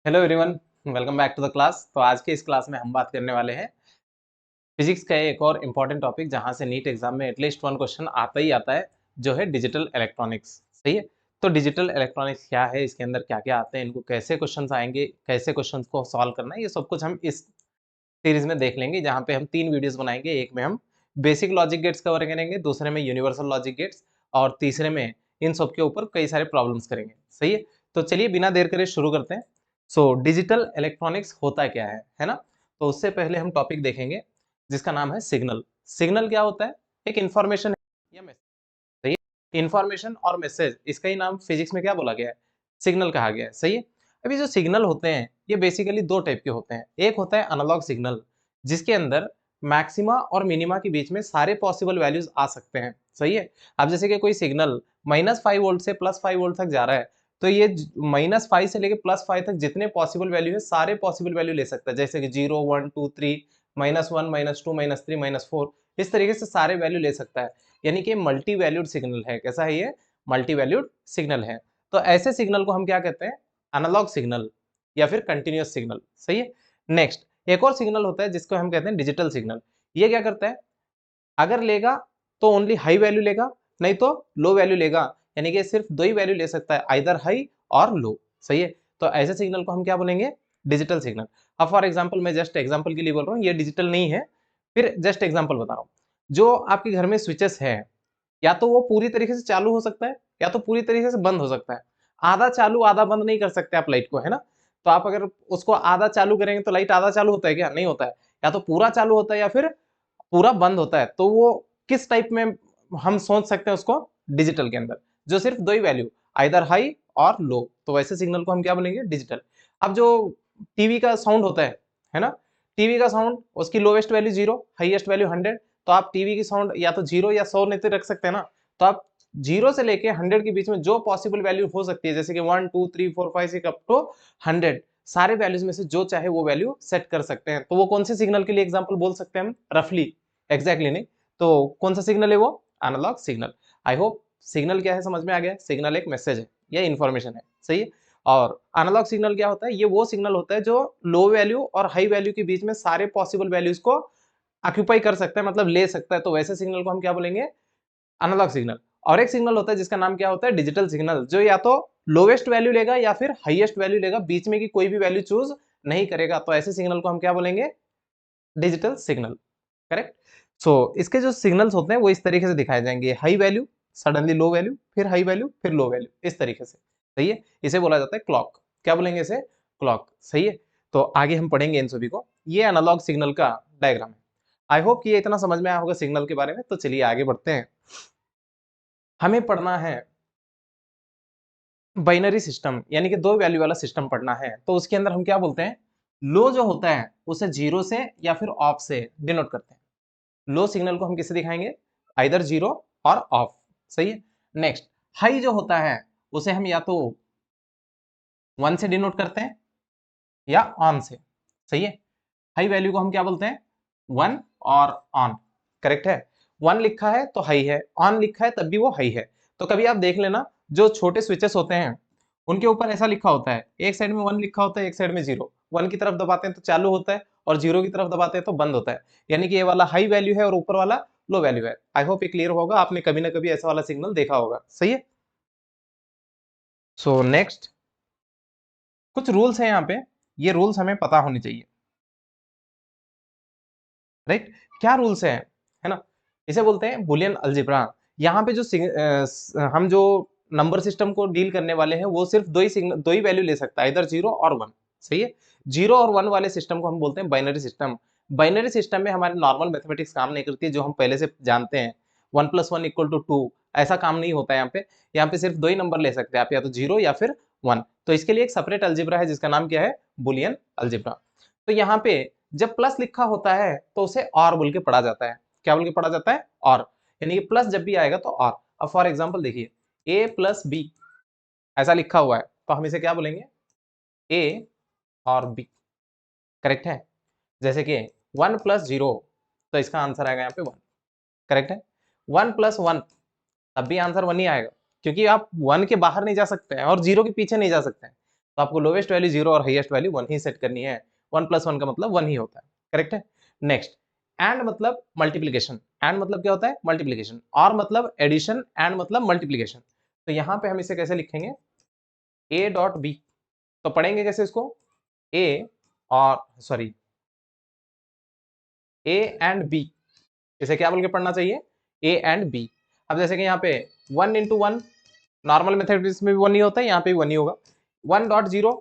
Hello everyone, welcome back to the class. तो आज के इस क्लास में हम बात करने वाले हैं फिजिक्स का एक और इम्पॉर्टेंट टॉपिक जहां से नीट एग्जाम में एटलीस्ट वन क्वेश्चन आता ही आता है, जो है डिजिटल इलेक्ट्रॉनिक्स। सही है। तो डिजिटल इलेक्ट्रॉनिक्स क्या है, इसके अंदर क्या क्या आते हैं, इनको कैसे क्वेश्चंस आएंगे, कैसे क्वेश्चंस को सॉल्व करना है, ये सब कुछ हम इस सीरीज में देख लेंगे, जहाँ पे हम 3 वीडियोस बनाएंगे। एक में हम बेसिक लॉजिक गेट्स कवर करेंगे, दूसरे में यूनिवर्सल लॉजिक गेट्स, और तीसरे में इन सब के ऊपर कई सारे प्रॉब्लम्स करेंगे। सही है। तो चलिए बिना देर करे शुरू करते हैं। डिजिटल इलेक्ट्रॉनिक्स होता क्या है ना। तो उससे पहले हम टॉपिक देखेंगे जिसका नाम है सिग्नल। सिग्नल क्या होता है? एक इंफॉर्मेशन या मैसेज। सही है। इंफॉर्मेशन और मैसेज, इसका ही नाम फिजिक्स में क्या बोला गया है? सिग्नल कहा गया है। सही है। अभी जो सिग्नल होते हैं ये बेसिकली दो टाइप के होते हैं। एक होता है एनालॉग सिग्नल, जिसके अंदर मैक्सिमा और मिनिमा के बीच में सारे पॉसिबल वैल्यूज आ सकते हैं। सही है। अब जैसे कि कोई सिग्नल -5 वोल्ट से +5 वोल्ट तक जा रहा है, तो ये -5 से लेके +5 तक जितने पॉसिबल वैल्यू है सारे पॉसिबल वैल्यू ले सकता है। जैसे कि 0, 1, 2, 3, -1, -2, -3, -4, इस तरीके से सारे वैल्यू ले सकता है। यानी कि मल्टी वैल्यूड सिग्नल है। कैसा है ये? मल्टी वैल्यूड सिग्नल है। तो ऐसे सिग्नल को हम क्या कहते हैं? एनालॉग सिग्नल या फिर कंटिन्यूअस सिग्नल। सही है। नेक्स्ट, एक और सिग्नल होता है जिसको हम कहते हैं डिजिटल सिग्नल। ये क्या करता है? अगर लेगा तो ओनली हाई वैल्यू लेगा, नहीं तो लो वैल्यू लेगा। यानी कि सिर्फ दो ही वैल्यू ले सकता है, आइदर हाई और लो। सही है। तो ऐसे सिग्नल को हम क्या बोलेंगे? Digital signal. अब फॉर एग्जांपल, मैं जस्ट एग्जांपल के लिए बोल रहा हूँ, ये डिजिटल नहीं है, फिर जस्ट एग्जांपल बता रहा हूँ। जो आपके घर में स्विचेस है, या तो वो पूरी तरीके से चालू हो सकता है या तो पूरी तरीके से बंद हो सकता है। आधा चालू आधा बंद नहीं कर सकते आप लाइट को, है ना। तो आप अगर उसको आधा चालू करेंगे तो लाइट आधा चालू होता है क्या? नहीं होता है। या तो पूरा चालू होता है या फिर पूरा बंद होता है। तो वो किस टाइप में हम सोच सकते हैं उसको? डिजिटल के अंदर, जो सिर्फ दो ही वैल्यू, आइदर हाई और लो। तो वैसे सिग्नल को हम क्या बोलेंगे? डिजिटल। अब जो टीवी का साउंड होता है ना, टीवी का साउंड, उसकी लोवेस्ट वैल्यू 0, हाईएस्ट वैल्यू 100। तो आप टीवी की साउंड या तो 0 या 100 नहीं तो रख सकते हैं ना। तो आप 0 से लेके 100 के बीच में जो पॉसिबल वैल्यू हो सकती है, जैसे कि 1, 2, 3, 4, 5, 6 अप टू 100, सारे वैल्यूज में से जो चाहे वो वैल्यू सेट कर सकते हैं। तो वो कौन से सिग्नल के लिए एग्जांपल बोल सकते हैं हम? रफली, एग्जैक्टली नहीं। तो कौन सा सिग्नल है वो? Analogue signal. I hope signal क्या है समझ में आ गया। सिग्नल एक मैसेज है या इंफॉर्मेशन है। सही है। और एनालॉग सिग्नल क्या होता है? ये वो सिग्नल होता है जो लो वैल्यू और हाई वैल्यू के बीच में सारे पॉसिबल वैल्यूज को ऑक्यूपाई कर सकता है, मतलब ले सकता है। तो वैसे सिग्नल को हम क्या बोलेंगे? Analogue signal. और एक सिग्नल होता है जिसका नाम क्या होता है? डिजिटल सिग्नल, जो या तो लोवेस्ट वैल्यू लेगा या फिर हाईएस्ट वैल्यू लेगा, बीच में की कोई भी वैल्यू चूज नहीं करेगा। तो ऐसे सिग्नल को हम क्या बोलेंगे? Digital signal. करेक्ट। इसके जो सिग्नल्स होते हैं वो इस तरीके से दिखाए जाएंगे। High value, suddenly low value, फिर हाई वैल्यू, फिर लो वैल्यू, इस तरीके से। सही है। इसे बोला जाता है क्लॉक। क्या बोलेंगे इसे? क्लॉक। सही है। तो आगे हम पढ़ेंगे इन सभी को। ये एनालॉग सिग्नल का डायग्राम है। आई होप कि ये इतना समझ में आया होगा सिग्नल के बारे में। तो चलिए आगे बढ़ते हैं। हमें पढ़ना है बाइनरी सिस्टम, यानी कि दो वैल्यू वाला सिस्टम पढ़ना है। तो उसके अंदर हम क्या बोलते हैं? लो जो होता है उसे जीरो से या फिर ऑफ से डिनोट करते हैं। लो सिग्नल को हम किससे दिखाएंगे? आइदर जीरो और ऑफ। सही है। नेक्स्ट, हाई जो होता है उसे हम या तो 1 से डिनोट करते हैं या ऑन से। सही है। हाई वैल्यू को हम क्या बोलते हैं? 1 और ऑन। करेक्ट है। 1 लिखा है तो हाई है, ऑन लिखा है तब भी वो हाई है। तो कभी आप देख लेना, जो छोटे स्विचेस होते हैं उनके ऊपर ऐसा लिखा होता है, एक साइड में 1 लिखा होता है, एक साइड में 0। 1 की तरफ दबाते हैं तो चालू होता है और 0 की तरफ दबाते हैं तो बंद होता है। यानी कि ये वाला हाई वैल्यू है और ऊपर वाला लो वैल्यू है। आई होप ये क्लियर होगा, आपने कभी ना कभी ऐसा वाला सिग्नल देखा होगा। सही है। नेक्स्ट, कुछ रूल्स हैं यहाँ पे, ये रूल्स हमें पता होने चाहिए। राइट। क्या रूल्स है ना। इसे बोलते हैं बुलियन अलजेब्रा। यहाँ पे जो हम जो नंबर सिस्टम को डील करने वाले हैं वो सिर्फ दो ही वैल्यू ले सकता है, इधर 0 और 1। सही है। 0 और 1 वाले सिस्टम को हम बोलते हैं बाइनरी सिस्टम। बाइनरी सिस्टम में हमारे नॉर्मल मैथमेटिक्स काम नहीं करती है, जो हम पहले से जानते हैं। 1 + 1 = 2, ऐसा काम नहीं होता है यहाँ पे। यहाँ पे सिर्फ दो ही नंबर ले सकते हैं आप, या तो 0 या फिर 1। तो इसके लिए एक सेपरेट अलजेब्रा है जिसका नाम क्या है? Boolean algebra. तो यहाँ पे जब प्लस लिखा होता है तो उसे और बोल के पढ़ा जाता है। क्या बोल के पढ़ा जाता है? और। यानी कि प्लस जब भी आएगा तो और। अब फॉर एग्जांपल देखिए, a + b ऐसा लिखा हुआ है, तो हम इसे क्या बोलेंगे? a और b। करेक्ट है। जैसे कि 1 + 0, तो इसका आंसर आएगा यहाँ पे 1। करेक्ट है। 1 + 1, तब भी आंसर 1 ही आएगा, क्योंकि आप 1 के बाहर नहीं जा सकते हैं और 0 के पीछे नहीं जा सकते हैं। तो आपको लोवेस्ट वैल्यू 0 और हाईएस्ट वैल्यू 1 ही सेट करनी है। 1 + 1 का मतलब 1 ही होता है, करेक्ट है। नेक्स्ट, एंड मतलब मल्टीप्लिकेशन, एंड मतलब क्या होता है? मल्टीप्लिकेशन, और मतलब एडिशन, एंड मतलब मल्टीप्लिकेशन। तो यहाँ पे हम इसे कैसे लिखेंगे? a dot b। तो पढ़ेंगे कैसे इसको? a और सॉरी a एंड b, इसे क्या बोल के पढ़ना चाहिए? a and b। अब जैसे कि यहाँ पे 1 × 1, नॉर्मल मैथमेटिक्स में भी 1 ही होता है, यहाँ पे भी 1 ही होगा। 1 डॉट 0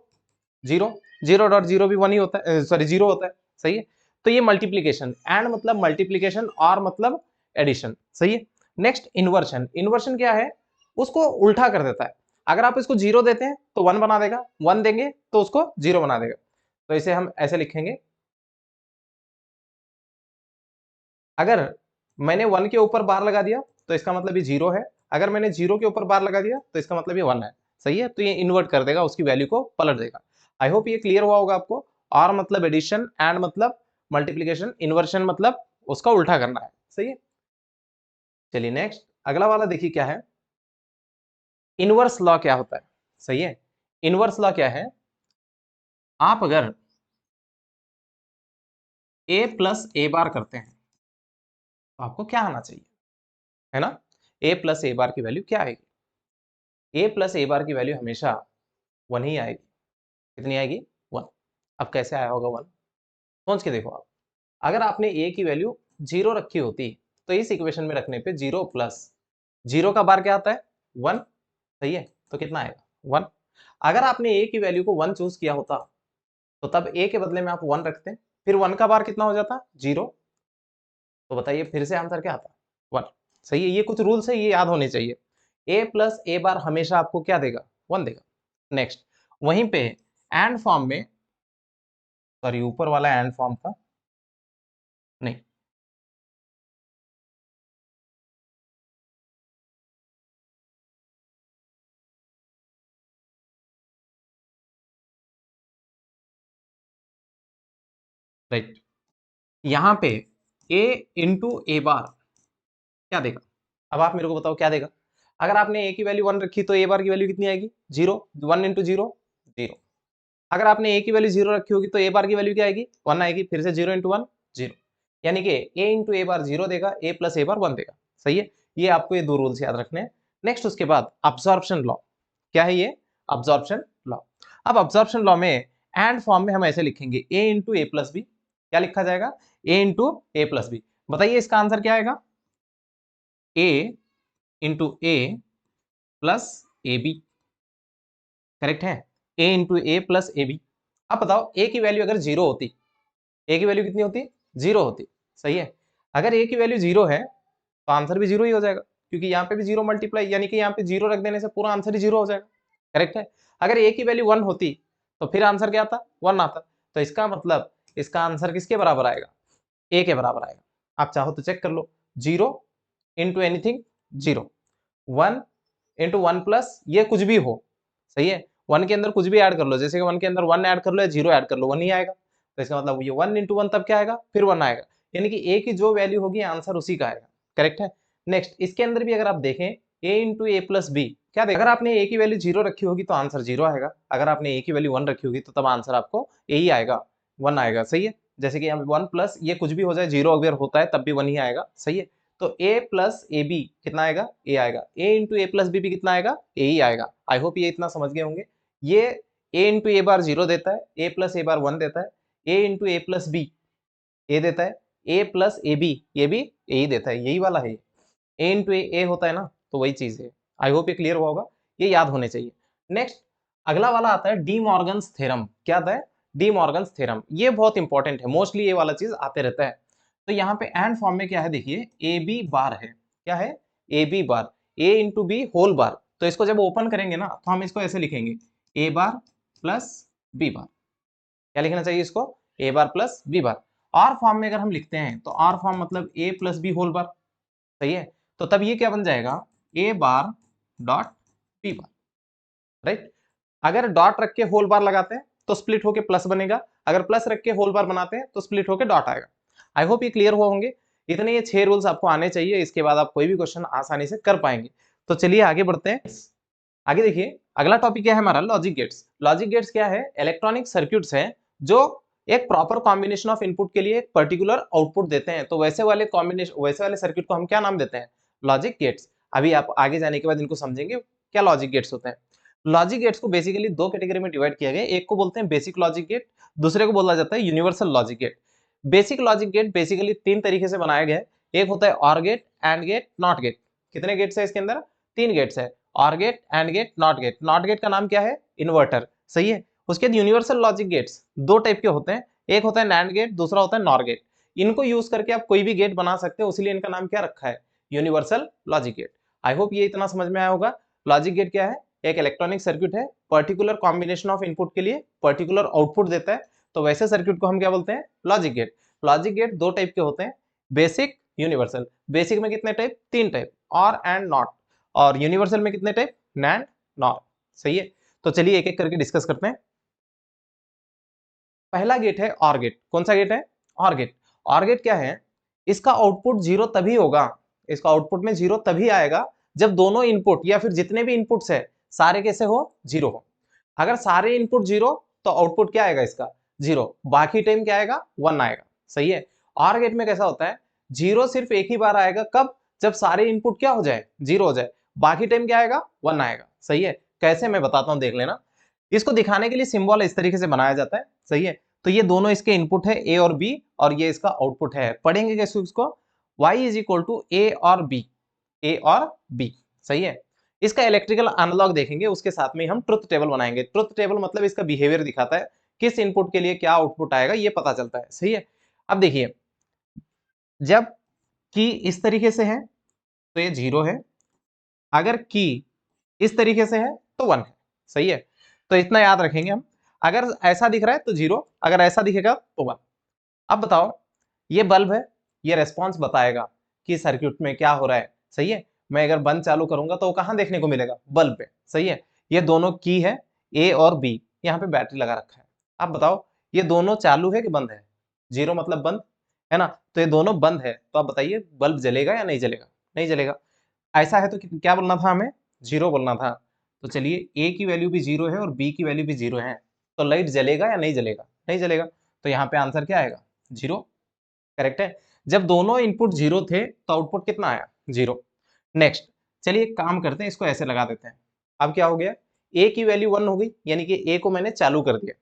0, 0 डॉट 0 भी 1 ही होता है, सॉरी 0 होता है, सही है। तो ये मल्टीप्लिकेशन, एंड मतलब मल्टीप्लिकेशन, और मतलब एडिशन, सही है। Next, inversion. इन्वर्शन क्या है? उसको उल्टा कर देता है। अगर आप इसको 0 देते हैं तो 1 बना देगा, 1 देंगे तो उसको 0 बना देगा। तो इसे हम ऐसे लिखेंगे, अगर मैंने 1 के ऊपर बार लगा दिया तो इसका मतलब ये 0 है, अगर मैंने 0 के ऊपर बार लगा दिया तो इसका मतलब ये 1 है, सही है। तो ये इन्वर्ट कर देगा, उसकी वैल्यू को पलट देगा। आई होप ये क्लियर हुआ होगा आपको। और मतलब एडिशन, एंड मतलब मल्टीप्लिकेशन, इन्वर्शन मतलब उसका उल्टा करना है, सही है। चलिए नेक्स्ट, अगला वाला देखिए क्या है। इनवर्स लॉ क्या होता है? सही है। इनवर्स लॉ क्या है? आप अगर a + a बार करते हैं तो आपको क्या आना चाहिए, है ना? a + a बार की वैल्यू क्या आएगी? a + a बार की वैल्यू हमेशा 1 ही आएगी। कितनी आएगी? 1। अब कैसे आया होगा 1? सोच के देखो आप। अगर आपने a की वैल्यू 0 रखी होती तो इस इक्वेशन में रखने पे 0 + 0 का बार क्या आता है? 1, सही है। तो कितना आएगा? 1। अगर आपने a की वैल्यू को 1 चूज किया होता तो तब a के बदले में आप 1 रखते, फिर 1 का बार कितना हो जाता? 0। तो बताइए फिर से आंसर क्या आता? 1, सही है। ये कुछ रूल्स है, ये याद होने चाहिए। a + a बार हमेशा आपको क्या देगा? 1 देगा। नेक्स्ट, वहीं पे एंड फॉर्म में, सॉरी ऊपर वाला एंड फॉर्म था, नहीं, राइट। यहाँ पे a × a बार क्या देगा? अब आप मेरे को बताओ क्या देगा? अगर आपने a की वैल्यू 1 रखी तो a बार की वैल्यू कितनी आएगी? 0। 1 × 0 0। अगर आपने a की वैल्यू 0 रखी होगी तो a बार की वैल्यू क्या आएगी? 1 आएगी। फिर से 0 × 1 0, यानी कि a × a बार 0 देगा, a + a बार 1 देगा, सही है। ये आपको ये दो रूल्स याद रखने हैं। नेक्स्ट, उसके बाद अब्जॉर्प्शन लॉ। क्या है ये? Absorption law. अब अब्जॉर्प्शन लॉ में एंड फॉर्म में हम ऐसे लिखेंगे a × a + b। क्या लिखा जाएगा? a × a + b। बताइए इसका आंसर क्या आएगा? a × a + ab, करेक्ट है। a × a + ab। अब बताओ a की वैल्यू अगर 0 होती, a की वैल्यू कितनी होती? 0 होती, सही है। अगर a की वैल्यू 0 है तो आंसर भी 0 ही हो जाएगा, क्योंकि यहाँ पे भी 0 मल्टीप्लाई, यानी कि यहाँ पे 0 रख देने से पूरा आंसर ही 0 हो जाएगा, करेक्ट है। अगर a की वैल्यू 1 होती तो फिर आंसर क्या आता? 1 आता। तो इसका मतलब इसका आंसर किसके बराबर आएगा? a के बराबर आएगा। आप चाहो तो चेक कर लो, 0 × एनीथिंग 0, 1 × 1 + ये कुछ भी हो, सही है। 1 के अंदर कुछ भी ऐड कर लो, जैसे कि 1 के अंदर 1 ऐड कर लो या 0 ऐड कर लो, 1 ही आएगा। तो इसका मतलब ये 1 × 1 तब क्या आएगा? फिर 1 आएगा, यानी कि a की जो वैल्यू होगी आंसर उसी का आएगा, करेक्ट है। नेक्स्ट, इसके अंदर भी अगर आप देखें a × a + b, क्या देखें? अगर आपने a की वैल्यू 0 रखी होगी तो आंसर 0 आएगा, अगर आपने a की वैल्यू 1 रखी होगी तो तब आंसर आपको a ही आएगा, 1 आएगा, सही है। जैसे कि हम 1 + ये कुछ भी हो जाए, 0 अगर होता है तब भी 1 ही आएगा, सही है। तो a + ab कितना आएगा? a आएगा। a × a + b भी कितना आएगा? a ही आएगा। आई होप ये इतना समझ गए होंगे। ये a × a बार 0 देता है, a + a बार 1 देता है, a × a + b a देता है, a + ab ये भी a ही देता है, यही वाला है। a × a होता है ना, तो वही चीज है। आई होप ये क्लियर हुआ होगा, ये याद होने चाहिए। नेक्स्ट, अगला वाला आता है डी मॉर्गन्स थ्योरम। क्या आता है? D Morgan's theorem. ये बहुत इंपॉर्टेंट है, मोस्टली ये वाला चीज आते रहता है। तो यहाँ पे एंड फॉर्म में क्या है देखिए, ए बी बार है। क्या है? A B bar, a × b whole bar. तो इसको जब ओपन करेंगे ना तो हम इसको ऐसे लिखेंगे, a बार + b बार। क्या लिखना चाहिए इसको? a बार + b बार। और फॉर्म में अगर हम लिखते हैं तो और फॉर्म मतलब a + b होल बार, सही है। तो तब ये क्या बन जाएगा? a bar dot b bar, right. अगर डॉट रख के होल बार लगाते हैं तो स्प्लिट होके प्लस बनेगा, अगर प्लस रख के होल बार बनाते हैं तो स्प्लिट होके डॉट आएगा। आई होप ये क्लियर हुआ होंगे। इतने ये 6 रूल्स आपको आने चाहिए, इसके बाद आप कोई भी क्वेश्चन आसानी से कर पाएंगे। तो चलिए आगे बढ़ते हैं। आगे देखिए, अगला टॉपिक क्या है हमारा, लॉजिक गेट्स। लॉजिक गेट्स क्या है, इलेक्ट्रॉनिक सर्किट्स हैं जो एक प्रॉपर कॉम्बिनेशन ऑफ इनपुट के लिए एक पर्टिकुलर आउटपुट देते हैं। तो वैसे वाले सर्किट को हम क्या नाम देते हैं, लॉजिक गेट्स। अभी आप आगे जाने के बाद इनको समझेंगे क्या लॉजिक गेट्स होते हैं। लॉजिक गेट्स को बेसिकली दो कैटेगरी में डिवाइड किया गया है। एक को बोलते हैं बेसिक लॉजिक गेट, दूसरे को बोला जाता है universal logic gate. Basic logic gate basically तीन तरीके से बनाया गया है। एक होता है or gate, and gate, not gate. कितने गेट्स है इसके अंदर, तीन गेट्स है, or gate, and gate, not gate. Not gate का नाम क्या है, इन्वर्टर, सही है। उसके बाद यूनिवर्सल लॉजिक गेट्स दो टाइप के होते हैं, एक होता है नैंड गेट, दूसरा होता है नॉर गेट। इनको यूज करके आप कोई भी गेट बना सकते हो, इसलिए इनका नाम क्या रखा है, universal logic gate. I hope ये इतना समझ में आया होगा। लॉजिक गेट क्या है, एक इलेक्ट्रॉनिक सर्किट है, पर्टिकुलर कॉम्बिनेशन ऑफ इनपुट के लिए पर्टिकुलर आउटपुट देता है। तो वैसे सर्किट को हम क्या बोलते हैं, लॉजिक गेट। लॉजिक गेट दो टाइप के होते हैं, बेसिक, यूनिवर्सल। बेसिक में कितने टाइप, तीन टाइप, और एंड नॉट। और यूनिवर्सल में कितने टाइप, नैंड, नॉर, सही है। तो चलिए एक एक करके डिस्कस करते हैं। पहला गेट है ऑर गेट। कौन सा गेट है, ऑर गेट। ऑर गेट क्या है, इसका आउटपुट जीरो तभी होगा, इसका आउटपुट में जीरो तभी आएगा जब दोनों इनपुट या फिर जितने भी इनपुट्स है सारे कैसे हो, जीरो हो। अगर सारे इनपुट जीरो तो आउटपुट क्या आएगा इसका, जीरो। बाकी टाइम क्या आएगा, वन आएगा, सही है। ऑर गेट में कैसा होता है, जीरो सिर्फ एक ही बार आएगा, कब, जब सारे इनपुट क्या हो जाए, जीरो हो जाए। बाकी टाइम क्या आएगा, वन आएगा, सही है। कैसे, मैं बताता हूं, देख लेना। इसको दिखाने के लिए सिंबल इस तरीके से बनाया जाता है, सही है। तो ये दोनों इसके इनपुट है ए और बी, और ये इसका आउटपुट है। पढ़ेंगे कैसे उसको, y इज इक्वल टू ए और बी, ए और बी, सही है। इसका इलेक्ट्रिकल एनालॉग देखेंगे, उसके साथ में हम ट्रुथ टेबल बनाएंगे। ट्रुथ टेबल मतलब इसका बिहेवियर दिखाता है, किस इनपुट के लिए क्या आउटपुट आएगा ये पता चलता है, सही है। अब देखिए, जब की इस तरीके से है तो ये जीरो है, अगर की इस तरीके से है तो वन है, सही है। तो इतना याद रखेंगे हम। अगर ऐसा दिख रहा है तो जीरो, अगर ऐसा दिखेगा तो वन। अब बताओ, ये बल्ब है, ये रेस्पॉन्स बताएगा कि सर्किट में क्या हो रहा है, सही है। मैं अगर बंद चालू करूंगा तो वो कहां देखने को मिलेगा, बल्ब पे, सही है। ये दोनों की है, ए और बी, यहाँ पे बैटरी लगा रखा है। अब बताओ, ये दोनों चालू है कि बंद है, जीरो मतलब बंद है ना। तो ये दोनों बंद है, तो आप बताइए बल्ब जलेगा या नहीं जलेगा, नहीं जलेगा। ऐसा है तो क्या बोलना था हमें, जीरो बोलना था। तो चलिए, ए की वैल्यू भी जीरो है और बी की वैल्यू भी जीरो है, तो लाइट जलेगा या नहीं जलेगा, नहीं जलेगा। तो यहाँ पे आंसर क्या आएगा, जीरो, करेक्ट है। जब दोनों इनपुट जीरो थे तो आउटपुट कितना आया, जीरो। नेक्स्ट, चलिए एक काम करते हैं, इसको ऐसे लगा देते हैं। अब क्या हो गया, ए की वैल्यू वन हो गई, यानी कि ए को मैंने चालू कर दिया,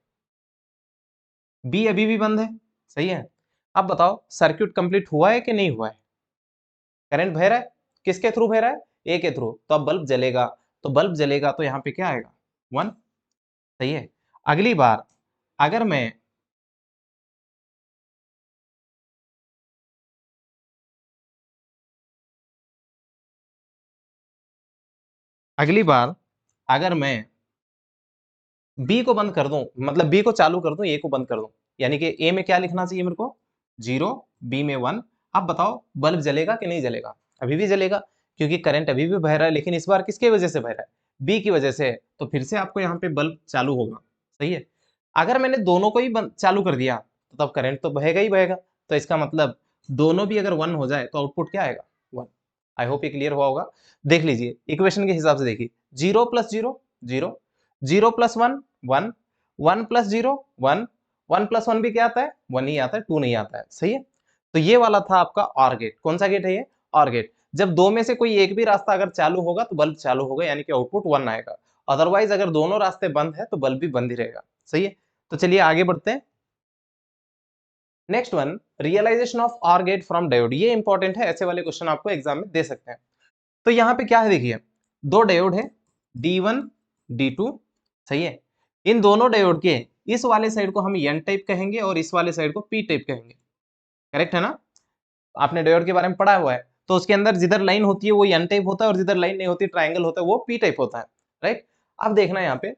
बी अभी भी बंद है, सही है। अब बताओ सर्किट कंप्लीट हुआ है कि नहीं हुआ है, करंट बह रहा है, किसके थ्रू बह रहा है, ए के थ्रू, तो अब बल्ब जलेगा। तो बल्ब जलेगा तो यहाँ पे क्या आएगा, वन, सही है। अगली बार अगर मैं अगली बार अगर मैं बी को बंद कर दूं, मतलब बी को चालू कर दूं, ए को बंद कर दूं, यानी कि ए में क्या लिखना चाहिए मेरे को, जीरो, बी में वन। अब बताओ बल्ब जलेगा कि नहीं जलेगा, अभी भी जलेगा, क्योंकि करंट अभी भी बह रहा है, लेकिन इस बार किसके वजह से बह रहा है, बी की वजह से। तो फिर से आपको यहाँ पे बल्ब चालू होगा, सही है। अगर मैंने दोनों को ही चालू कर दिया तो तब करंट तो बहेगा ही बहेगा। तो इसका मतलब दोनों भी अगर वन हो जाए तो आउटपुट क्या आएगा, वन। आई होप ये क्लियर हुआ होगा। देख लीजिए इक्वेशन के हिसाब से, देखिए, zero plus zero, zero, zero plus one, one, one plus zero, one, one plus one भी क्या आता है, वन ही आता है, टू नहीं आता है, सही है। तो ये वाला था आपका ऑर गेट। कौन सा गेट है ये, ऑर गेट। जब दो में से कोई एक भी रास्ता अगर चालू होगा तो बल्ब चालू होगा, यानी कि आउटपुट वन आएगा। अदरवाइज अगर दोनों रास्ते बंद है तो बल्ब भी बंद ही रहेगा, सही है। तो चलिए आगे बढ़ते हैं। Next one, realization of or gate from diode. ये इंपॉर्टेंट है, ऐसे वाले क्वेश्चन आपको एग्जाम में दे सकते हैं। तो यहाँ पे क्या है, देखिए, दो डायोड है, D1, D2, सही है। इन दोनों डायोड के इस वाले साइड को हम एन टाइप कहेंगे और इस वाले साइड को पी टाइप कहेंगे, करेक्ट है ना। आपने डायोड के बारे में पढ़ा हुआ है। तो उसके अंदर जिधर लाइन होती है वो एन टाइप होता है, और जिधर लाइन नहीं होती, ट्राइंगल होता है, वो पी टाइप होता है, राइट। अब देखना यहाँ पे,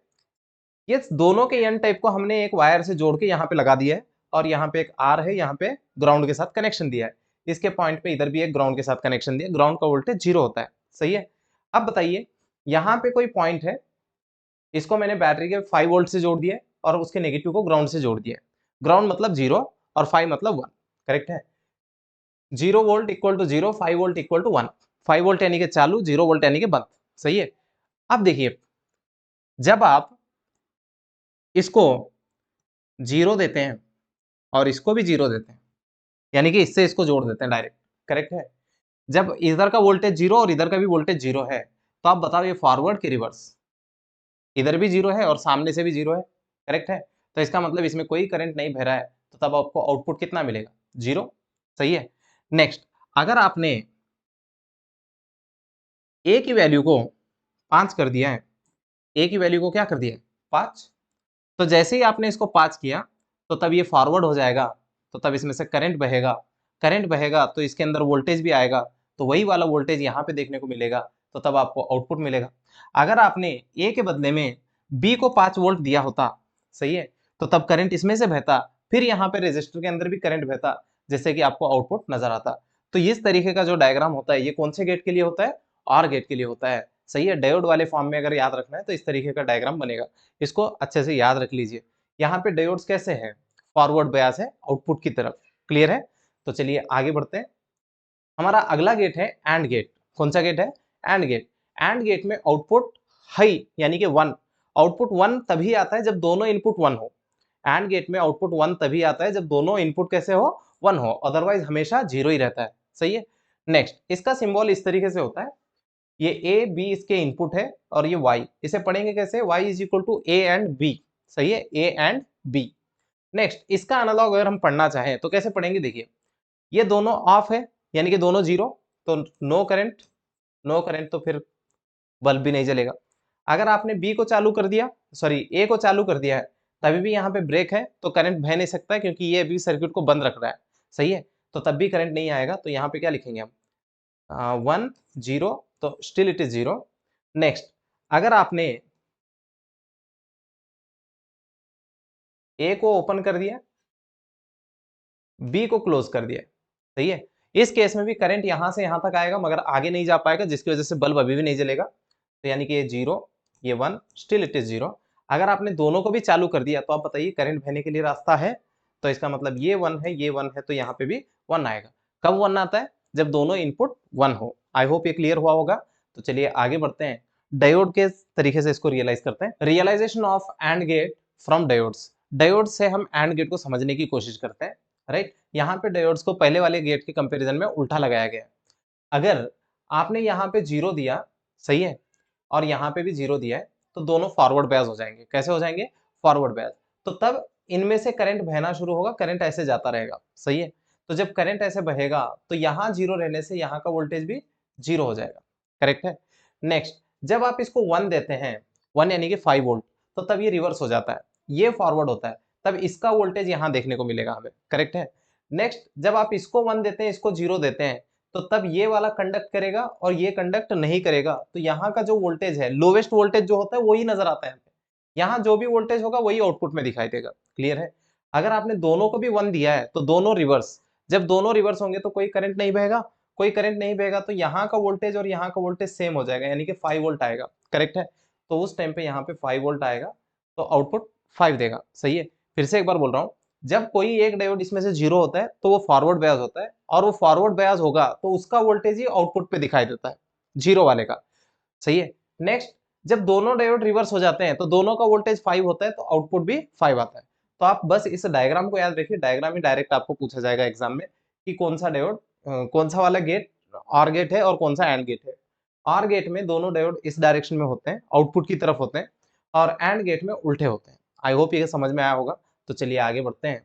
ये दोनों के एन टाइप को हमने एक वायर से जोड़ के यहाँ पे लगा दिया है, और यहाँ पे एक आर है, यहाँ पे ग्राउंड के साथ कनेक्शन दिया है। इसके पॉइंट पे इधर भी एक ग्राउंड के साथ कनेक्शन दिया, ग्राउंड का वोल्टेज जीरो होता है, सही है। अब बताइए, यहाँ पे कोई पॉइंट है, इसको मैंने बैटरी के 5 वोल्ट से जोड़ दिया और उसके नेगेटिव को ग्राउंड से जोड़ दिया। ग्राउंड मतलब जीरो और 5 मतलब वन, करेक्ट है। Zero volt equal to zero, 5 volt equal to one. 5 volt यानी कि चालू, जीरो वोल्ट यानी कि बंद, सही है। अब देखिए, जब आप इसको 0 देते हैं और इसको भी 0 देते हैं, यानी कि इससे इसको जोड़ देते हैं डायरेक्ट, करेक्ट है? जब इधर का वोल्टेज 0 और इधर का भी वोल्टेज 0 है, तो आप बताओ ये फॉरवर्ड की रिवर्स? इधर भी 0 है और सामने से भी 0 है, करेक्ट है? तो इसका मतलब इसमें कोई करंट नहीं बह रहा है, तो तब आपको आउटपुट कितना मिलेगा? 0, सही है? नेक्स्ट, अगर आपने A की वैल्यू को 5 कर दिया है, A की वैल्यू को क्या कर दिया है? 5, तो जैसे ही आपने इसको 5 किया, तो तब ये फॉरवर्ड हो जाएगा, तो तब इसमें से करंट बहेगा, करंट बहेगा तो इसके अंदर वोल्टेज भी आएगा, तो वही वाला वोल्टेज यहाँ पे देखने को मिलेगा, तो तब आपको आउटपुट मिलेगा। अगर आपने A के बदले में B को 5 वोल्ट दिया होता, सही है, तो तब करंट इसमें से बहता, फिर यहाँ पे रेजिस्टर के अंदर भी करंट बहता, जिससे कि आपको आउटपुट नजर आता। तो इस तरीके का जो डायग्राम होता है, ये कौन से गेट के लिए होता है? OR गेट के लिए होता है, सही है? डायोड वाले फॉर्म में अगर याद रखना है तो इस तरीके का डायग्राम बनेगा, इसको अच्छे से याद रख लीजिए। यहाँ पे डायोड्स कैसे हैं? फॉरवर्ड बयास है आउटपुट की तरफ, क्लियर है? तो चलिए आगे बढ़ते हैं। हमारा अगला गेट है एंड गेट। कौन सा गेट है? And gate. एंड गेट में आउटपुट हाई यानी कि 1, आउटपुट 1 तभी आता है जब दोनों इनपुट 1 हो। एंड गेट में आउटपुट 1 तभी आता है जब दोनों इनपुट कैसे हो? 1 हो, अदरवाइज हमेशा 0 ही रहता है, सही है? नेक्स्ट, इसका सिंबल इस तरीके से होता है, ये ए बी इसके इनपुट है और ये वाई, इसे पढ़ेंगे कैसे? y is equal to A and B, सही है? A and B. नेक्स्ट, इसका एनालॉग अगर हम पढ़ना चाहें तो कैसे पढ़ेंगे? देखिए, ये दोनों ऑफ है यानी कि दोनों 0, तो नो करंट, नो करंट तो फिर बल्ब भी नहीं जलेगा। अगर आपने बी को चालू कर दिया, सॉरी ए को चालू कर दिया है, तभी भी यहाँ पे ब्रेक है, तो करंट बह नहीं सकता है क्योंकि ये अभी सर्किट को बंद रख रहा है, सही है? तो तब भी करंट नहीं आएगा, तो यहाँ पे क्या लिखेंगे हम? 1 0, तो स्टिल इट इज 0। नेक्स्ट, अगर आपने ए को ओपन कर दिया, बी को क्लोज कर दिया, सही है? इस केस में भी करंट यहां से यहां तक आएगा मगर आगे नहीं जा पाएगा, जिसकी वजह से बल्ब अभी भी नहीं जलेगा, तो यानी कि ये 0, ये 1, स्टिल इट इज 0। अगर आपने दोनों को भी चालू कर दिया तो आप बताइए करंट बहने के लिए रास्ता है? तो इसका मतलब ये 1 है, ये 1 है, तो यहाँ पे भी 1 आएगा। कब 1 आता है? जब दोनों इनपुट 1 हो। आई होप ये क्लियर हुआ होगा। तो चलिए आगे बढ़ते हैं, डायोड के तरीके से इसको रियलाइज करते हैं। Realization of and gate from diodes. Diode से हम एंड गेट को समझने की कोशिश करते हैं, राइट? यहाँ पे डायोड्स को पहले वाले गेट के कंपैरिजन में उल्टा लगाया गया है। अगर आपने यहाँ पे 0 दिया, सही है, और यहाँ पे भी 0 दिया है, तो दोनों फॉरवर्ड बयास हो जाएंगे। कैसे हो जाएंगे? फॉरवर्ड बयास। तो तब इनमें से करंट बहना शुरू होगा, करंट ऐसे जाता रहेगा, सही है? तो जब करंट ऐसे बहेगा तो यहाँ 0 रहने से यहाँ का वोल्टेज भी 0 हो जाएगा, करेक्ट है? नेक्स्ट, जब आप इसको 1 देते हैं, 1 यानी कि 5 वोल्ट, तो तब ये रिवर्स हो जाता है, ये फॉरवर्ड होता है, तब इसका वोल्टेज यहाँ देखने को मिलेगा हमें, करेक्ट है? नेक्स्ट, जब आप इसको 1 देते हैं, इसको 0 देते हैं, तो तब ये वाला कंडक्ट करेगा और ये कंडक्ट नहीं करेगा, तो यहाँ का जो वोल्टेज है, लोवेस्ट वोल्टेज जो होता है वही नजर आता है यहाँ पे। यहाँ जो भी वोल्टेज होगा वही आउटपुट में दिखाई देगा, क्लियर है? अगर आपने दोनों को भी 1 दिया है तो दोनों रिवर्स, जब दोनों रिवर्स होंगे तो कोई करंट नहीं बहेगा, कोई करंट नहीं बहेगा तो यहाँ का वोल्टेज और यहाँ का वोल्टेज सेम हो जाएगा, यानी कि 5 वोल्ट आएगा, करेक्ट है? तो उस टाइम पे यहाँ पे 5 वोल्ट आएगा, तो आउटपुट 5 देगा, सही है? फिर से एक बार बोल रहा हूँ, जब कोई एक डायोड इसमें से 0 होता है तो वो फॉरवर्ड बयास होता है, और वो फॉरवर्ड बयास होगा तो उसका वोल्टेज ही आउटपुट पे दिखाई देता है, 0 वाले का, सही है? नेक्स्ट, जब दोनों डायोड रिवर्स हो जाते हैं तो दोनों का वोल्टेज 5 होता है, तो आउटपुट भी 5 आता है। तो आप बस इस डायग्राम को याद रखिए, डायग्राम ही डायरेक्ट आपको पूछा जाएगा एग्जाम में कि कौन सा डायोड, कौन सा वाला गेट OR गेट है और कौन सा AND गेट है। OR गेट में दोनों डायोड इस डायरेक्शन में होते हैं, आउटपुट की तरफ होते हैं, और AND गेट में उल्टे होते हैं। आई होप ये समझ में आया होगा। तो चलिए आगे बढ़ते हैं।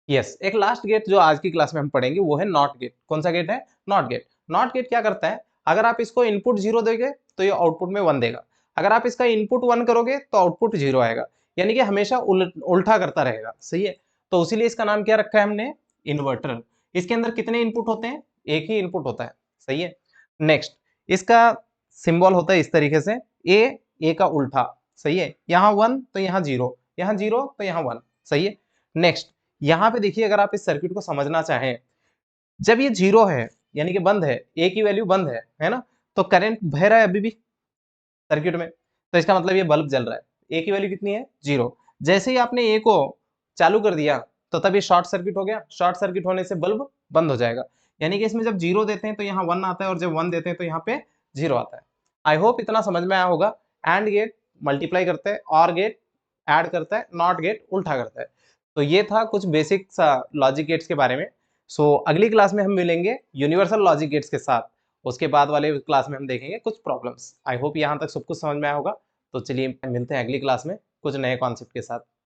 यस, एक लास्ट गेट जो आज की क्लास में हम पढ़ेंगे वो है नॉट गेट। कौन सा गेट है? Not gate. नॉट गेट क्या करता है? अगर आप इसको इनपुट 0 दोगे तो ये आउटपुट में 1 देगा, अगर आप इसका इनपुट 1 करोगे तो आउटपुट 0 आएगा, यानी कि हमेशा उल्टा करता रहेगा, सही है? तो उसीलिए इसका नाम क्या रखा है हमने? इन्वर्टर। इसके अंदर कितने इनपुट होते हैं? एक ही इनपुट होता है, सही है? नेक्स्ट, इसका सिंबल होता है इस तरीके से, ए का उल्टा, सही है? यहाँ 1 तो यहाँ 0, यहाँ 0 तो यहाँ 1, सही है? नेक्स्ट, यहाँ पे देखिए, अगर आप इस सर्किट को समझना चाहें, जब ये 0 है यानी कि बंद है, ए की वैल्यू बंद है ना? तो करंट बह रहा है अभी भी सर्किट में, तो इसका मतलब ये बल्ब जल रहा है। ए की वैल्यू कितनी है? 0। जैसे ही आपने ए को चालू कर दिया तो तब ये शॉर्ट सर्किट हो गया, शॉर्ट सर्किट होने से बल्ब बंद हो जाएगा, यानी कि इसमें जब 0 देते हैं तो यहाँ 1 आता है और जब 1 देते हैं तो यहाँ पे 0 आता है। आई होप इतना समझ में आया होगा एंड गेट मल्टीप्लाई करता है, और गेट ऐड करता है, नॉट गेट उल्टा करता है। तो ये था कुछ बेसिक लॉजिक गेट्स के बारे में। सो अगली क्लास में हम मिलेंगे यूनिवर्सल लॉजिक गेट्स के साथ। उसके बाद वाले क्लास में हम देखेंगे कुछ प्रॉब्लम्स। आई होप यहाँ तक सब कुछ समझ में आया होगा। तो चलिए मिलते हैं अगली क्लास में कुछ नए कॉन्सेप्ट के साथ।